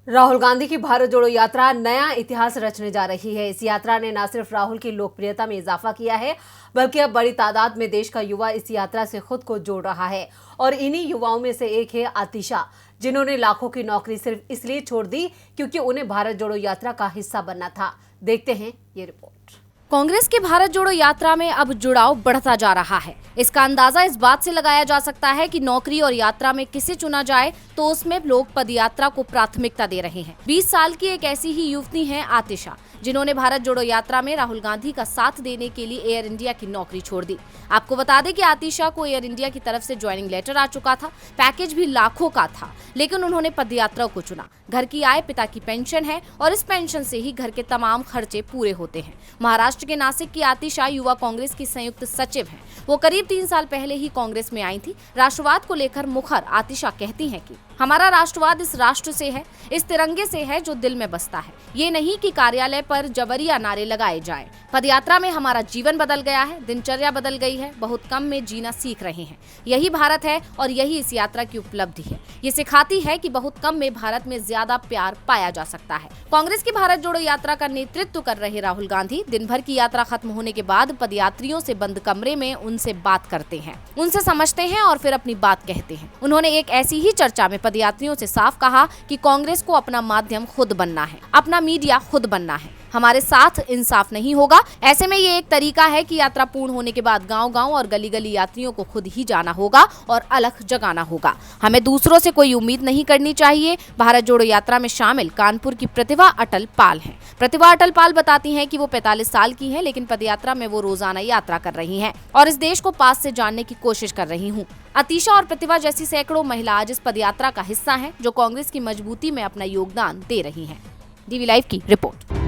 राहुल गांधी की भारत जोड़ो यात्रा नया इतिहास रचने जा रही है। इस यात्रा ने न सिर्फ राहुल की लोकप्रियता में इजाफा किया है, बल्कि अब बड़ी तादाद में देश का युवा इस यात्रा से खुद को जोड़ रहा है। और इन्हीं युवाओं में से एक है आतिशा, जिन्होंने लाखों की नौकरी सिर्फ इसलिए छोड़ दी क्योंकि उन्हें भारत जोड़ो यात्रा का हिस्सा बनना था। देखते हैं ये रिपोर्ट। कांग्रेस की भारत जोड़ो यात्रा में अब जुड़ाव बढ़ता जा रहा है। इसका अंदाजा इस बात से लगाया जा सकता है कि नौकरी और यात्रा में किसे चुना जाए तो उसमें लोग पदयात्रा को प्राथमिकता दे रहे हैं। 20 साल की एक ऐसी ही युवती है आतिशा, जिन्होंने भारत जोड़ो यात्रा में राहुल गांधी का साथ देने के लिए एयर इंडिया की नौकरी छोड़ दी। आपको बता दें कि आतिशा को एयर इंडिया की तरफ से ज्वाइनिंग लेटर आ चुका था, पैकेज भी लाखों का था, लेकिन उन्होंने पदयात्रा को चुना। घर की आय पिता की पेंशन है और इस पेंशन से ही घर के तमाम खर्चे पूरे होते हैं। महाराष्ट्र के नासिक की आतिशा युवा कांग्रेस की संयुक्त सचिव हैं। वो करीब 3 साल पहले ही कांग्रेस में आई थी। राष्ट्रवाद को लेकर मुखर आतिशा कहती हैं कि हमारा राष्ट्रवाद इस राष्ट्र से है, इस तिरंगे से है जो दिल में बसता है। ये नहीं कि कार्यालय पर जबरिया नारे लगाए जाएं। पदयात्रा में हमारा जीवन बदल गया है, दिनचर्या बदल गई है, बहुत कम में जीना सीख रहे हैं। यही भारत है और यही इस यात्रा की उपलब्धि है। ये सिखाती है कि बहुत कम में भारत में ज्यादा प्यार पाया जा सकता है। कांग्रेस की भारत जोड़ो यात्रा का नेतृत्व कर रहे राहुल गांधी दिन भर की यात्रा खत्म होने के बाद पदयात्रियों से बंद कमरे में उनसे बात करते हैं, उनसे समझते हैं और फिर अपनी बात कहते हैं। उन्होंने एक ऐसी ही चर्चा में पदयात्रियों से साफ कहा कि कांग्रेस को अपना माध्यम खुद बनना है, अपना मीडिया खुद बनना है। हमारे साथ इंसाफ नहीं होगा। ऐसे में ये एक तरीका है कि यात्रा पूर्ण होने के बाद गांव-गांव और गली-गली यात्रियों को खुद ही जाना होगा और अलग जगाना होगा। हमें दूसरों से कोई उम्मीद नहीं करनी चाहिए। भारत जोड़ो यात्रा में शामिल कानपुर की प्रतिभा अटल पाल हैं। प्रतिभा अटल पाल बताती हैं कि वो 45 साल की हैं, लेकिन पदयात्रा में वो रोजाना यात्रा कर रही हैं और इस देश को पास से जानने की कोशिश कर रही हूँ। आतिशा और प्रतिभा जैसी सैकड़ों महिला आज इस पदयात्रा का हिस्सा हैं, जो कांग्रेस की मजबूती में अपना योगदान दे रही हैं। डीवी लाइव की रिपोर्ट।